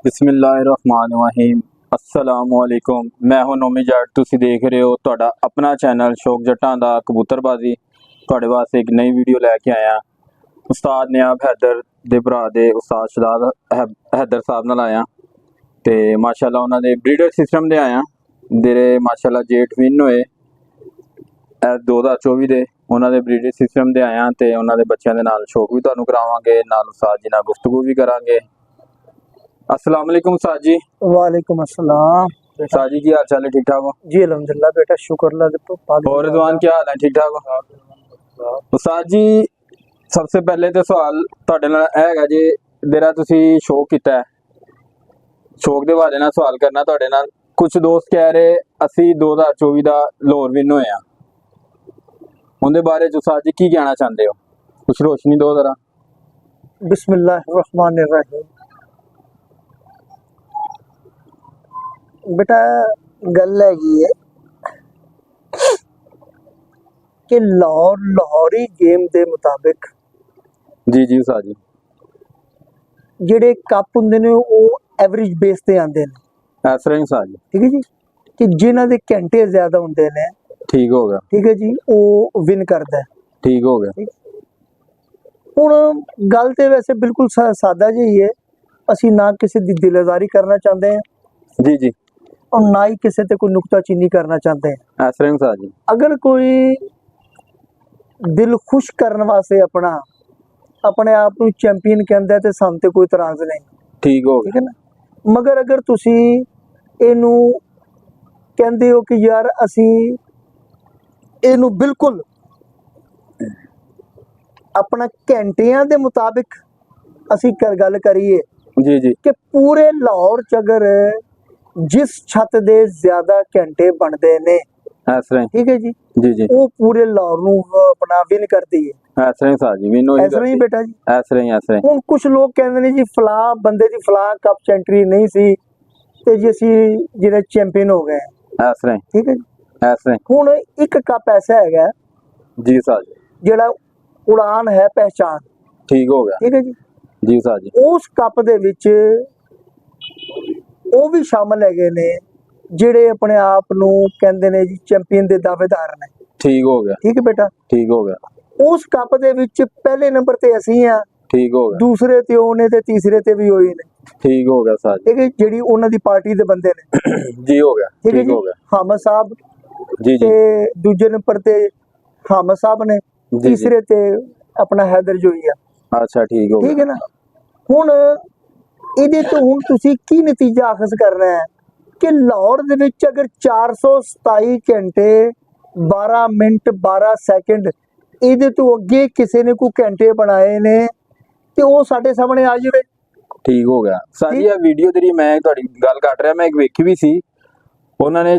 बिस्मिल्लाहिर्रहमानिर्रहीम अस्सलामुअलैकुम। मैं हूं नोमी जट। तुसी देख रहे हो ਤੁਹਾਡਾ अपना चैनल शौक जट्टां दा कबूतरबाजी। ਤੁਹਾਡੇ वास्ते एक नई वीडियो लैके आया। उस्ताद नियाब हैदर दे भरा दे उस्ताद शहजाद हैदर साहब नाल आया ते माशाअल्लाह उन्हां दे ब्रीडर सिस्टम दे आया जेरे माशाअल्लाह जेठ विन होए 2024 दे उन्हां दे ब्रीडर सिस्टम दे आया ते उन्हां दे बच्चों दे नाल शौक भी तुहानूं करावांगे, नाल उस्ताद जी नाल गुफ्तगू भी करांगे। अस्सलाम वालेकुम उस्ताद जी। वालेकुम अस्सलाम। उस्ताद जी की हाल चाल है? ठीक ठाक हो जी अल्हम्दुलिल्लाह बेटा, शुक्र अल्लाह तो। और रिजवान क्या हाल है? ठीक ठाक हो उस्ताद जी? सबसे पहले तो सवाल ਤੁਹਾਡੇ ਨਾਲ ਇਹ ਹੈਗਾ ਜੀ, ਜਿਹੜਾ ਤੁਸੀਂ ਸ਼ੌਕ ਕੀਤਾ ਹੈ, ਸ਼ੌਕ ਦੇ ਬਾਰੇ ਨਾਲ ਸਵਾਲ ਕਰਨਾ ਤੁਹਾਡੇ ਨਾਲ। ਕੁਝ ਦੋਸਤ ਕਹਿ ਰਹੇ ਅਸੀਂ 2024 ਦਾ ਲਾਹੌਰ ਵਿਨ ਹੋਏ ਆ, ਉਹਦੇ ਬਾਰੇ ਚ ਉਸਤਾਦ ਜੀ ਕੀ ਕਹਿਣਾ ਚਾਹੁੰਦੇ ਹੋ? ਕੁਝ ਰੋਸ਼ਨੀ ਦਿਓ ਜ਼ਰਾ। बिस्मिल्लाहिर्रहमानिर्रहीम। बेटा गल हैगी है कि लाहौरी गेम दे मुताबिक जी जी उस्ताद जी। ਜਿਹੜੇ ਕੱਪ ਹੁੰਦੇ ਨੇ ਉਹ ਐਵਰੇਜ ਬੇਸ ਤੇ ਆਉਂਦੇ ਨੇ। ਇਸ ਤਰ੍ਹਾਂ ਹੀ ਉਸਤਾਦ ਜੀ। ਠੀਕ ਹੈ ਜੀ, ਕਿ ਜਿਨ੍ਹਾਂ ਦੇ ਘੰਟੇ ਜ਼ਿਆਦਾ ਹੁੰਦੇ ਨੇ, ਠੀਕ ਹੋ ਗਿਆ। ਠੀਕ ਹੈ ਜੀ, ਉਹ ਵਿਨ ਕਰਦਾ ਹੈ। ਠੀਕ ਹੋ ਗਿਆ। ਹੁਣ ਗੱਲ ਤੇ ਵੈਸੇ ਬਿਲਕੁਲ ਸਾਦਾ ਜਿਹੀ ਹੈ। ਅਸੀਂ ਨਾ ਕਿਸੇ ਦੀ ਦਿਲਆਜ਼ਾਰੀ ਕਰਨਾ ਚਾਹੁੰਦੇ ਹਾਂ ਜੀ ਜੀ, और ना ही किसी ते कोई नुक्ताचीनी करना चाहते हैं। ਇਸ ਤਰ੍ਹਾਂ ਹੀ ਉਸਤਾਦ ਜੀ। अगर कोई दिल खुश करने वास्ते अपने आप को चैंपियन कहता है तो सानू ते कोई इतराज नहीं। ठीक हो ठीक गया। है ना, मगर अगर तुसी इनू कहंदे हो कि यार असी इनू बिल्कुल अपना घंटियां दे मुताबिक असी गल करिए जी जी, कि पूरे लाहौर च अगर जिस छत दे ज्यादा घंटे बनते ने, ਇਸ ਤਰ੍ਹਾਂ ठीक है जी, जी जी, वो पूरे लाहौर नू अपना विन करती है। ਇਸ ਤਰ੍ਹਾਂ ਹੀ ਉਸਤਾਦ ਜੀ। ਵਿਨ ऐसा नहीं बेटा जी। ਇਸ ਤਰ੍ਹਾਂ ਹੀ ਇਸ ਤਰ੍ਹਾਂ ਹੁਣ कुछ लोग कहते ने जी फलां बंदे दी फलां कप सेंचुरी नहीं सी ते जी असी जिहड़े चैंपियन हो गए। ਇਸ ਤਰ੍ਹਾਂ ਹੀ ठीक है जी। ਇਸ ਤਰ੍ਹਾਂ ਹੁਣ एक कप ऐसा हैगा ਜੀ ਉਸਤਾਦ ਜੀ। जिहड़ा उड़ान है पहचान। ठीक हो गया। ठीक है जी। जी उस्ताद जी। उस कप दे विच ਉਹ ਵੀ ਸ਼ਾਮਲ ਹੈਗੇ ਨੇ ਜਿਹੜੇ ਆਪਣੇ ਆਪ ਨੂੰ ਕਹਿੰਦੇ ਨੇ ਜੀ ਚੈਂਪੀਅਨ ਦੇ ਦਾਅਵੇਦਾਰ ਨੇ। ठीक हो गया। ਠੀਕ ਹੈ ਬੇਟਾ। ठीक हो गया। ਉਸ ਕੱਪ ਦੇ ਵਿੱਚ ਪਹਿਲੇ ਨੰਬਰ ਤੇ ਅਸੀਂ ਆ, ठीक हो गया। ਦੂਸਰੇ ਤੇ ਉਹਨੇ ਤੇ ਤੀਸਰੇ ਤੇ ਵੀ ਹੋਈ ਨੇ। ठीक हो गया उस्ताद ਠੀਕ ਹੈ, ਜਿਹੜੀ ਉਹਨਾਂ ਦੀ ਪਾਰਟੀ ਦੇ ਬੰਦੇ ਨੇ। जी। जी हो गया। ਠੀਕ ਹੈ ठीक ਜੀ। हो गया। ਹਾਮਦ ਸਾਹਿਬ जी जी, ਤੇ ਦੂਜੇ ਨੰਬਰ ਤੇ ਹਾਮਦ ਸਾਹਿਬ ਨੇ, जी। ਤੀਸਰੇ ਤੇ ਆਪਣਾ ਹੈਦਰ ਜੋਈ ਆ। अच्छा ठीक हो ਠੀਕ गया। ਹੈ ਨਾ। ਹੁਣ ਇਹਦੇ ਤੋਂ ਹੁਣ ਤੁਸੀਂ ਕੀ ਨਤੀਜਾ ਹਾਸਲ ਕਰਨਾ ਹੈ ਕਿ ਲਾਹੌਰ ਦੇ ਵਿੱਚ ਅਗਰ 427 ਘੰਟੇ 12 ਮਿੰਟ 12 ਸੈਕਿੰਡ ਇਹਦੇ ਤੋਂ ਅੱਗੇ ਕਿਸੇ ਨੇ ਕੋਈ ਘੰਟੇ ਬਣਾਏ ਨੇ ਤੇ ਉਹ ਸਾਡੇ ਸਾਹਮਣੇ ਆ ਜਾਵੇ। ठीक हो गया। सारी ठीक। ये वीडियो ਜਿਹੜੀ ਮੈਂ ਤੁਹਾਡੀ ਗੱਲ ਕਰ ਰਿਹਾ, ਮੈਂ ਇੱਕ ਵੇਖੀ ਵੀ ਸੀ। ਉਹਨਾਂ ਨੇ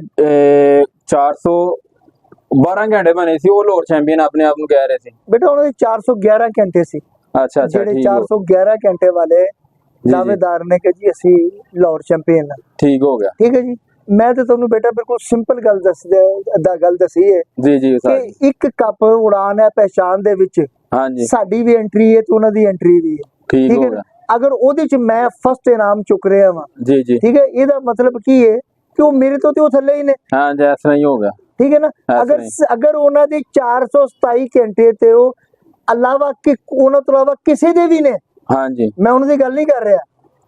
412 ਘੰਟੇ ਬਣੇ ਸੀ। ਉਹ ਲਾਹੌਰ ਚੈਂਪੀਅਨ ਆਪਣੇ ਆਪ ਨੂੰ ਕਹਿ ਰਹੇ ਸੀ। ਬੇਟਾ ਉਹਨਾਂ ਦੇ 411 ਘੰਟੇ ਸੀ। अच्छा अच्छा, ਜਿਹੜੇ ठीक हो 411 ਘੰਟੇ ਵਾਲੇ जी। ਦਾਅਵੇਦਾਰ ਨੇ ਕਿ ਜੀ ਅਸੀਂ ਲਾਹੌਰ ਚੈਂਪੀਅਨ ਹਾਂ। ठीक हो गया। ਠੀਕ ਹੈ ਜੀ। ਮੈਂ ਤੇ ਤੁਹਾਨੂੰ ਬੇਟਾ ਬਿਲਕੁਲ ਸਿੰਪਲ ਗੱਲ ਦੱਸੀ ਹੈ जी जी उस्ताद जी। ਕਿ ਇੱਕ ਕੱਪ ਉਡਾਨ ਹੈ ਪਹਿਚਾਨ ਦੇ ਵਿੱਚ हाँ जी, ਸਾਡੀ ਵੀ ਐਂਟਰੀ ਹੈ ਤੇ ਉਹਨਾਂ ਦੀ ਐਂਟਰੀ ਵੀ ਹੈ। ठीक ਠੀਕ हो ਹੈ गया। ਨਾ। ਅਗਰ ਉਹਦੇ ਚ ਮੈਂ ਫਸਟ ਇਨਾਮ ਚੁੱਕ ਰਿਹਾ ਵਾਂ, जी जी, ਠੀਕ ਹੈ, ਇਹਦਾ ਮਤਲਬ ਕੀ ਹੈ ਕਿ ਉਹ ਮੇਰੇ ਤੋਂ ਤੇ ਉਹ ਥੱਲੇ ਹੀ ਨੇ। हाँ जी, ऐसा ही हो गया। ਠੀਕ ਹੈ ਨਾ। ऐसा ਅਗਰ ਉਹਨਾਂ ਦੇ 427 ਘੰਟੇ ਤੇ ਉਹ ਇਲਾਵਾ ਕਿ ਉਹਨਾਂ ਤੋਂ ਇਲਾਵਾ ਕਿਸੇ ਦੇ ਵੀ ਨੇ, हाँ जी, ਮੈਂ ਉਹਨਾਂ ਦੀ ਗੱਲ ਨਹੀਂ ਕਰ ਰਿਹਾ,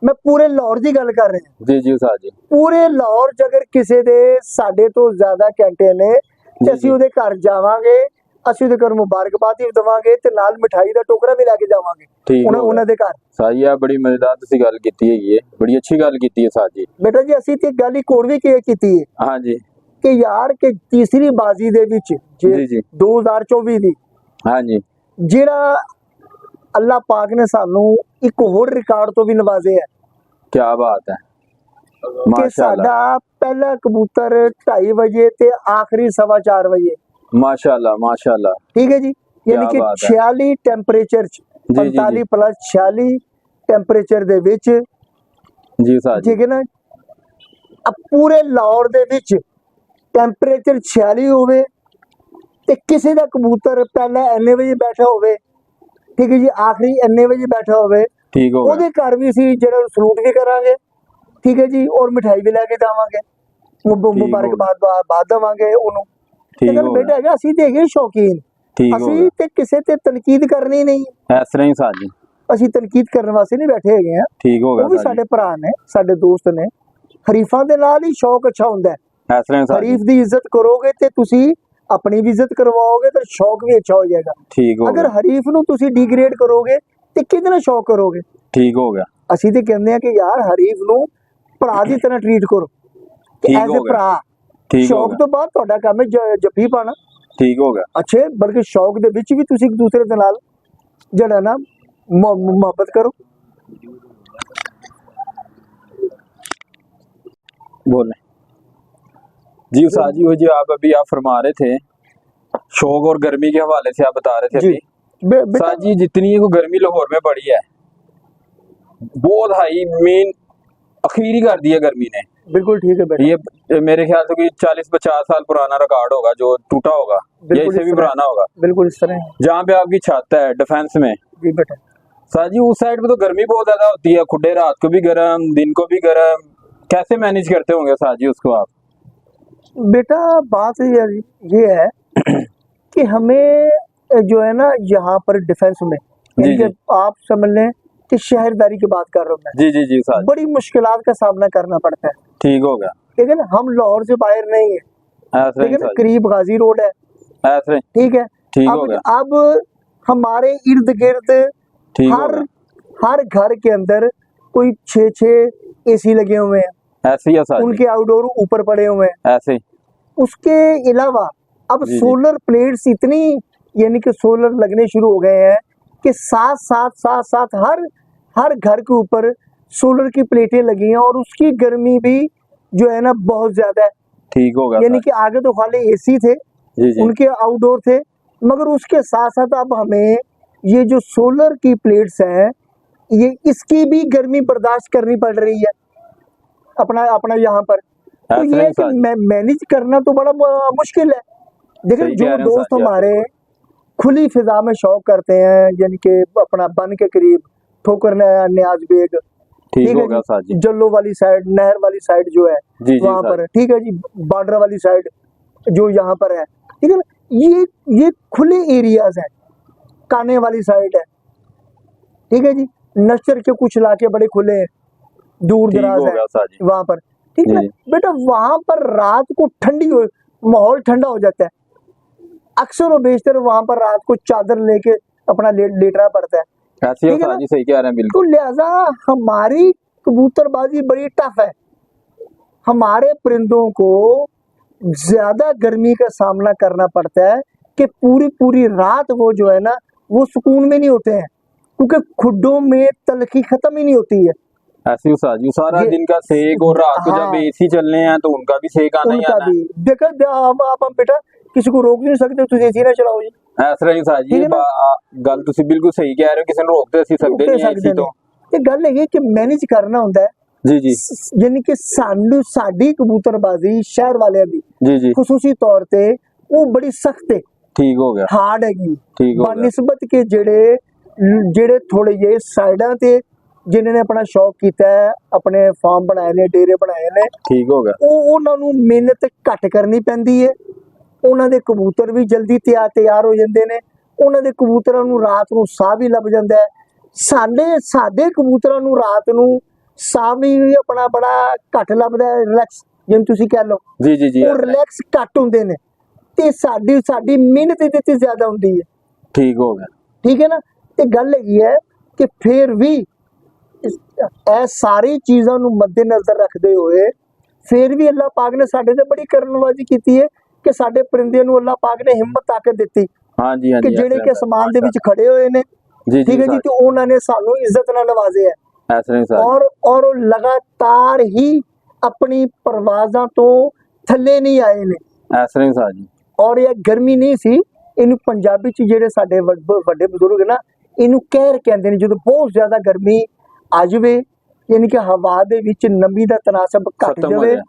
ਮੈਂ ਪੂਰੇ ਲਾਹੌਰ ਦੀ ਗੱਲ ਕਰ ਰਿਹਾ। जी जी उस्ताद जी। ਪੂਰੇ ਲਾਹੌਰ ਚ ਅਗਰ ਕਿਸੇ ਦੇ ਸਾਡੇ ਤੋਂ ਜ਼ਿਆਦਾ ਘੰਟੇ ਨੇ ਤੇ ਜੀ, ਅਸੀਂ ਉਹਦੇ ਘਰ ਜਾਵਾਂਗੇ, ਅਸੀਂ ਉਹਦੇ ਘਰ ਮੁਬਾਰਕਬਾਦ ਵੀ ਦੇਵਾਂਗੇ ਤੇ ਨਾਲ ਮਿਠਾਈ ਦਾ ਟੋਕਰਾ ਵੀ ਲੈ ਕੇ ਜਾਵਾਂਗੇ ठीक हो ਉਹਨਾਂ गया। ਦੇ ਘਰ। सही है, बड़ी मजेदार तुसी गल कीती है। ये बड़ी अच्छी गल कीती है उस्ताद जी। ਬੇਟਾ ਜੀ ਅਸੀਂ ਤੇ ਗੱਲ ਇੱਕ ਹੋਰ ਵੀ ਕੀਤੀ ਹੈ हाँ जी, ਕਿ ਯਾਰ ਕਿ ਤੀਸਰੀ ਬਾਜ਼ੀ ਦੇ ਵਿੱਚ जी जी, 2024 ਦੀ हाँ जी, ਜਿਹੜਾ ਅੱਲਾਹ ਪਾਕ ਨੇ ਸਾਨੂੰ ਇੱਕ ਹੋਰ ਰਿਕਾਰਡ ਤੋਂ ਵੀ ਨਵਾਜ਼ਿਆ क्या बात है। ਕਿ माशाल्लाह ਸਾਡਾ ਪਹਿਲਾ ਕਬੂਤਰ 2:30 ਵਜੇ ਤੇ ਆਖਰੀ 4:15 ਵਜੇ। माशाल्लाह माशाल्लाह। ठीक है जी, यानी कि बात है। 46 टेंपरेचर जी, जी। 45 प्लस 46 टेंपरेचर ਦੇ ਵਿੱਚ, जी उस्ताद जी। ठीक है ना। अब पूरे ਲਾਹੌਰ ਦੇ ਵਿੱਚ ਟੈਂਪਰੇਚਰ 46 ਹੋਵੇ ਤੇ ਕਿਸੇ ਦਾ ਕਬੂਤਰ ਪਹਿਲਾਂ ਇੰਨੇ ਵਜੇ ਬੈਠਾ ਹੋਵੇ, ਠੀਕ ਹੈ ਜੀ, ਆਖਰੀ ਇੰਨੇ ਵਜੇ ਬੈਠਾ ਹੋਵੇ, ठीक हो गया। ਉਹਦੇ ਘਰ ਵੀ ਅਸੀਂ ਜਿਹੜਾ ਸਲੂਟ ਵੀ ਕਰਾਂਗੇ ठीक है जी, और मिठाई भी लेके जावांगे, ਮੁਬਾਰਕਬਾਦ ਦੇਵਾਂਗੇ ਉਹਨੂੰ। ਠੀਕ ਗੱਲ ਹੋ ਬੇਟਾ ਗਿਆ ਹੈਗਾ ਅਸੀਂ ਤੇ ਹੈਗੇ ਸ਼ੌਕੀਨ, ਠੀਕ ਹੋ ਅਸੀਂ ਗਿਆ ਤੇ ਕਿਸੇ ਤੇ ਤਨਕੀਦ ਕਰਨੀ ਨਹੀਂ, ਇਸ ਤਰ੍ਹਾਂ ਹੀ ਉਸਤਾਦ ਜੀ ਅਸੀਂ ਤਨਕੀਦ ਕਰਨ ਵਾਸਤੇ ਨਹੀਂ ਬੈਠੇ ਹੈਗੇ ਆ। ਠੀਕ ਹੋ ਉਹ ਗਿਆ ਵੀ ਉਸਤਾਦ ਸਾਡੇ ਭਰਾ ਨੇ, ਸਾਡੇ ਦੋਸਤ ਨੇ। ਹਰੀਫਾਂ ਦੇ ਨਾਲ ਹੀ ਸ਼ੌਕ ਅੱਛਾ ਹੁੰਦਾ ਹੈ। ਜੀ ਇਸ ਤਰ੍ਹਾਂ ਹੀ ਉਸਤਾਦ ਜੀ ਹਰੀਫ ਦੀ ਇੱਜ਼ਤ ਕਰੋਗੇ ਤੇ ਤੁਸੀਂ ਆਪਣੀ ਵੀ ਇੱਜ਼ਤ ਕਰਵਾਓਗੇ ਤੇ ਸ਼ੌਕ ਵੀ ਅੱਛਾ ਹੋ ਜਾਏਗਾ। ਠੀਕ ਹੋ ਅਗਰ ਗਿਆ ਹਰੀਫ ਨੂੰ ਤੁਸੀਂ ਡਿਗਰੇਡ ਕਰੋਗੇ ਤੇ ਕਿਹਦੇ ਨਾਲ ਸ਼ੌਕ ਕਰੋਗੇ? ਠੀਕ ਹੋ ਗਿਆ ਅਸੀਂ ਤੇ ਕਹਿੰਦੇ ਆ ਕਿ ਯਾਰ ਹਰੀਫ ਨੂੰ ਭਰਾ ਦੀ ਤਰ੍ਹਾਂ ਟਰੀਟ ਕਰੋ ਕਿ ਠੀਕ ਐਜ਼ ਹੋ ਅ ਗਿਆ ਭਰਾ। ਠੀਕ ਹੋ ਸ਼ੌਕ ਗਿਆ ਤੋਂ ਬਾਅਦ ਤੁਹਾਡਾ ਕੰਮ ਹੈ ਜੱਫੀ ਪਾਣਾ, ਠੀਕ ਹੋ ਗਿਆ ਅੱਛੇ, ਬਲਕਿ ਸ਼ੌਕ ਦੇ ਵਿੱਚ ਵੀ ਤੁਸੀਂ ਇੱਕ ਦੂਸਰੇ ਦੇ ਨਾਲ ਜਿਹੜਾ ਨਾ ਮੁਹੱਬਤ करो। बोले जी उस्ताद जी, वो जो आप अभी आप फरमा रहे थे शौक और गर्मी के हवाले से आप बता रहे थे जी अभी बेटा उस्ताद जी, जितनी को गर्मी लाहौर में पड़ी है बहुत हाई मेन अखीरी कर दी है गर्मी ने। बिल्कुल ठीक है बेटा, ये मेरे ख्याल से कोई 40-50 साल पुराना रिकॉर्ड होगा जो टूटा होगा, या बिल्कुल इससे इस भी तरह। पुराना होगा। बिल्कुल इस तरह है। जहाँ पे आपकी छत है डिफेंस में जी बेटा, उस्ताद जी, उस साइड पे तो गर्मी बहुत ज्यादा होती है, खुडे रात को भी गर्म दिन को भी गर्म, कैसे मैनेज करते होंगे उस्ताद जी उसको आप? बेटा बात ये है कि हमें जो है ना यहाँ पर डिफेंस में, यानी जी, कि आप समझ लें कि शहरदारी की बात कर रहा हूँ मैं, जी जी जी उस्ताद, बड़ी मुश्किलात का सामना करना पड़ता है। ठीक हो गया ठीक है ना, हम लाहौर से बाहर नहीं है, ऐसे ठीक ही है ना, उस्ताद जी, करीब गाजी रोड है, ऐसे ही, ठीक है। ठीक हो गया अब हमारे इर्द गिर्द ठीक हो हर गया हर घर के अंदर कोई 6-6 एसी लगे हुए हैं, ऐसे ही उस्ताद जी, उनके आउटडोर ऊपर पड़े हुए हैं। ऐसे ही उसके अलावा अब जी, जी। सोलर प्लेट्स इतनी, यानी कि सोलर लगने शुरू हो गए हैं कि साथ हर घर के ऊपर सोलर की प्लेटें लगी हैं, और उसकी गर्मी भी जो है ना बहुत ज्यादा है। ठीक हो गया यानी उस्ताद कि आगे तो खाली एसी थे, जी जी, उनके आउटडोर थे, मगर उसके साथ साथ अब हमें ये जो सोलर की प्लेट्स हैं, ये इसकी भी गर्मी बर्दाश्त करनी पड़ रही है अपना अपना यहाँ पर। तो ऐसे ये ही है कि उस्ताद मैनेज करना तो बड़ा मुश्किल है। देखिए सही जो कह रहे हैं दोस्त उस्ताद जी आप, हमारे खुली फिजा में शौक करते हैं, यानी कि अपना बन के करीब ठोकर न्याज बेग, ठीक ठीक हो है गया उस्ताद जी, जी, जल्लो वाली साइड, नहर वाली साइड जो है जी जी वहां उस्ताद पर, ठीक है जी, बॉर्डर वाली साइड जो यहाँ पर है, ठीक है ना, ये खुले एरियाज हैं। काने वाली साइड है, ठीक है जी, नशर के कुछ इलाके बड़े खुले हैं, दूर ठीक दराज हो है गया उस्ताद जी, वहां पर, ठीक है ना जी। बेटा। वहां पर रात को माहौल ठंडा हो जाता है, अक्सर और बेशतर वहां पर रात को चादर लेके अपना लेटना पड़ता है, ऐसे ही ठीक है उस्ताद ना। जी, सही कह रहे हैं तो बिल्कुल, लिहाजा हमारी कबूतरबाजी बड़ी टफ है। हमारे परिंदों को ज्यादा गर्मी का सामना करना पड़ता है कि पूरी पूरी रात वो जो है ना वो सुकून में नहीं होते हैं, क्योंकि खुड्डों में तलखी खत्म ही नहीं होती है। ऐसे ही उस्ताद जी, सारा ये दिन का सेक, और रात को जब हाँ, एसी चलने हैं तो उनका भी सेक आना ही उनका आना है। भी देखा आप बेटा किसी को रोक नहीं सकते, तुझे एसी ना चलाओ जी, ਇਸ ਤਰ੍ਹਾਂ ਹੀ ਉਸਤਾਦ ਜੀ, ठीक है ना, ਗੱਲ ਤੁਸੀਂ ਬਿਲकुल सही कह रहे हो, ਕਿਸੇ ਨੂੰ ਰੋਕਦੇ ਅਸੀਂ ਸਕਦੇ रोक नहीं है सकते इसी तो, नहीं। ये गल है कि मैनेज करना होता है, जी जी यानी कि साडी कबूतरबाजी शहर वाले दी जी जी, खसूसी तौर ते वो बड़ी सख्त है, ठीक हो गया हार्ड हैगी, ठीक हो गया बनिस्बत के ਜਿਹੜੇ ਥੋੜੇ ਜਿਹੇ ਸਾਈਡਾਂ ਤੇ ਜਿਨ੍ਹਾਂ ਨੇ ਆਪਣਾ ਸ਼ੌਕ ਕੀਤਾ ਹੈ, ਆਪਣੇ ਫਾਰਮ ਬਣਾਏ ਨੇ, ਡੇਰੇ ਬਣਾਏ ਨੇ, ठीक हो गया ਉਹ ਉਹਨਾਂ ਨੂੰ ਮਿਹਨਤ ਘੱਟ ਕਰਨੀ ਪੈਂਦੀ ਹੈ। ਉਹਨਾਂ ਦੇ ਕਬੂਤਰ ਵੀ ਜਲਦੀ ਤਿਆਰ ਹੋ ਜਾਂਦੇ ਨੇ, ਉਹਨਾਂ ਦੇ ਕਬੂਤਰਾਂ ਨੂੰ ਰਾਤ ਨੂੰ ਸਾਹ ਵੀ ਲੱਭ ਜਾਂਦਾ ਹੈ। ਸਾਡੇ ਕਬੂਤਰਾਂ ਨੂੰ ਰਾਤ ਨੂੰ ਸਾਹ ਵੀ ਆਪਣਾ ਬੜਾ ਘੱਟ ਲੱਭਦਾ ਹੈ, ਰਿਲੈਕਸ ਜਿਵੇਂ ਤੁਸੀਂ ਕਹਿ ਲਓ, जी जी जी, ਉਹ ਰਿਲੈਕਸ ਘੱਟ ਹੁੰਦੇ ਨੇ ਤੇ ਸਾਡੀ ਮਿਹਨਤ ਇਹਦੇ ਤੇ ਜ਼ਿਆਦਾ ਹੁੰਦੀ ਹੈ, ठीक हो गया ਠੀਕ ਹੈ ਨਾ। ਤੇ ਗੱਲ ਹੈਗੀ ਹੈ ਕਿ ਫਿਰ ਵੀ ਇਹ ਸਾਰੀ ਚੀਜ਼ਾਂ ਨੂੰ ਮੱਦੇਨਜ਼ਰ ਰੱਖਦੇ ਹੋਏ ਫਿਰ ਵੀ ਅੱਲਾਹ ਪਾਕ ਨੇ ਸਾਡੇ ਤੇ ਬੜੀ ਕਰਨਵਾਜੀ ਕੀਤੀ ਹੈ ਕਿ ਸਾਡੇ ਪਰਿੰਦਿਆਂ ਨੂੰ ਅੱਲਾਹ ਪਾਕ ਨੇ ਹਿੰਮਤ ਤਾਕਤ ਦਿੱਤੀ हाँ जी हाँ ਕਿ जी, ਜਿਹੜੇ ऐसे ਕਿ ही ਅਸਮਾਨ ਦੇ ਵਿੱਚ ਖੜੇ ਹੋਏ ਨੇ, जी ਠੀਕ जी ਹੈ ਜੀ, ਤੇ ਉਹਨਾਂ ਨੇ ਸਾਨੂੰ ਇੱਜ਼ਤ ਨਾਲ ਨਵਾਜ਼ਿਆ ਹੈ, ऐसे ही उस्ताद ਔਰ ਉਹ ਲਗਾਤਾਰ ਹੀ ਆਪਣੀ ਪਰਵਾਜ਼ਾਂ ਤੋਂ ਥੱਲੇ ਨਹੀਂ ਆਏ ਨੇ। ऐसे ही उस्ताद जी, ਔਰ ਇਹ ਗਰਮੀ ਨਹੀਂ ਸੀ, ਇਹਨੂੰ ਪੰਜਾਬੀ ਚ ਜਿਹੜੇ ਸਾਡੇ ਵੱਡੇ ਬਜ਼ੁਰਗ ਨਾ ਇਹਨੂੰ ਕਹਿਰ ਕਹਿੰਦੇ ਨੇ। ਜਦੋਂ ਬਹੁਤ ਜ਼ਿਆਦਾ ਗਰਮੀ ਆ ਜਾਵੇ, ਯਾਨੀ ਕਿ ਹਵਾ ਦੇ ਵਿੱਚ ਨਮੀ ਦਾ ਤਨਾਸਬ ਘਟ खत्म हो ਜਾਵੇ, गया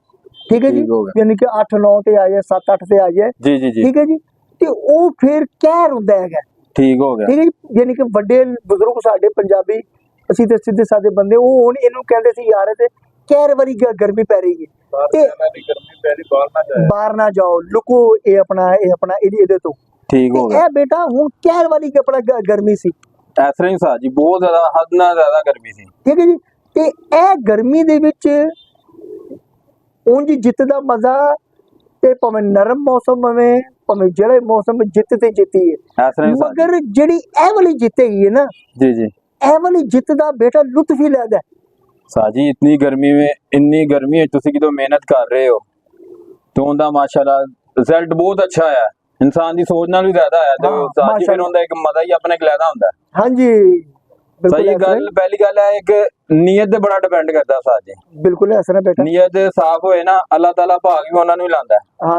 ਠੀਕ ਹੈ ਜੀ, ठीक हो गया ਯਾਨੀ ਕਿ 8-9 ਤੇ ਆ ਜਾਏ, 7-8 ਤੇ ਆ ਜਾਏ, जी जी जी, ਠੀਕ ਹੈ ਜੀ, ਤੇ ਉਹ ਫਿਰ ਕਹਿਰ ਹੁੰਦਾ ਹੈਗਾ, ठीक हो गया ਠੀਕ ਹੈ ਜੀ। ਯਾਨੀ ਕਿ ਵੱਡੇ ਬਜ਼ੁਰਗ ਸਾਡੇ ਪੰਜਾਬੀ, ਅਸੀਂ ਤੇ ਸਿੱਧੇ ਸਾਦੇ ਬੰਦੇ, ਉਹ ਹੁਣ ਇਹਨੂੰ ਕਹਿੰਦੇ ਸੀ ਯਾਰ ਤੇ ਕਹਿਰ ਵਾਲੀ ਗਰਮੀ ਪੈ ਰਹੀ ਹੈ ਤੇ ਬਾਹਰ ਨਾ ਜਾਓ, ਲੁਕੋ ਇਹ ਆਪਣਾ ਇਹਦੇ ਤੋਂ। ਠੀਕ ਹੋ ਤੇ ਗਿਆ। ਇਹ ਬੇਟਾ ਹੁਣ ਕਹਿਰ ਵਾਲੀ ਆਪਣਾ ਗਰਮੀ ਸੀ, ਇਸ ਤਰ੍ਹਾਂ ਹੀ ਉਸਤਾਦ ਜੀ, ਬਹੁਤ ਜ਼ਿਆਦਾ, ਹੱਦ ਨਾਲ ਜ਼ਿਆਦਾ ਗਰਮੀ ਸੀ। ਠੀਕ ਹੈ ਜੀ। ਤੇ ਇਹ ਗਰਮੀ ਦੇ ਵਿੱਚ ਉਂਝ ਜਿੱਤ ਦਾ ਮਜ਼ਾ ਤੇ ਭਾਵੇਂ ਨਰਮ ਮੌਸਮ ਹੋਵੇ ਭਾਵੇਂ ਜਿਹੜੇ ਮੌਸਮ ਜਿੱਤ ਤੇ ਜਿੱਤੀ ਹੈ, ਇਸ ਤਰ੍ਹਾਂ ਹੀ ਉਸਤਾਦ ਜੀ। ਮਗਰ ਜਿਹੜੀ ਇਹ ਵਾਲੀ ਜਿੱਤ ਹੈਗੀ ਹੈ ਨਾ, जी जी ਇਹ ਵਾਲੀ ਜਿੱਤ ਦਾ ਬੇਟਾ ਲੁਤਫ ਹੀ ਲੈਦਾ। साजी, इतनी गर्मी में, इन्नी गर्मी है, तुसी की तो मेहनत कर रहे हो तो उनका माशाल्लाह रिजल्ट बहुत अच्छा है। इंसान की सोच नाल भी ज्यादा है तो हाँ, साजी फिर माशाल्लाह। उनका एक मजा ही अपने लैदा हुंदा है। ਹਾਂਜੀ ਬਿਲਕੁਲ सही ਇਸ ਤਰ੍ਹਾਂ गल, पहली गल है एक नीयत ते बड़ा डिपेंड करता साजी। ਬਿਲਕੁਲ ਇਸ ਤਰ੍ਹਾਂ ਬੇਟਾ। नीयत साफ होए ना, अल्लाह ताला भाग भी उन्हां नूं ही लांदा है। ਹਾਂ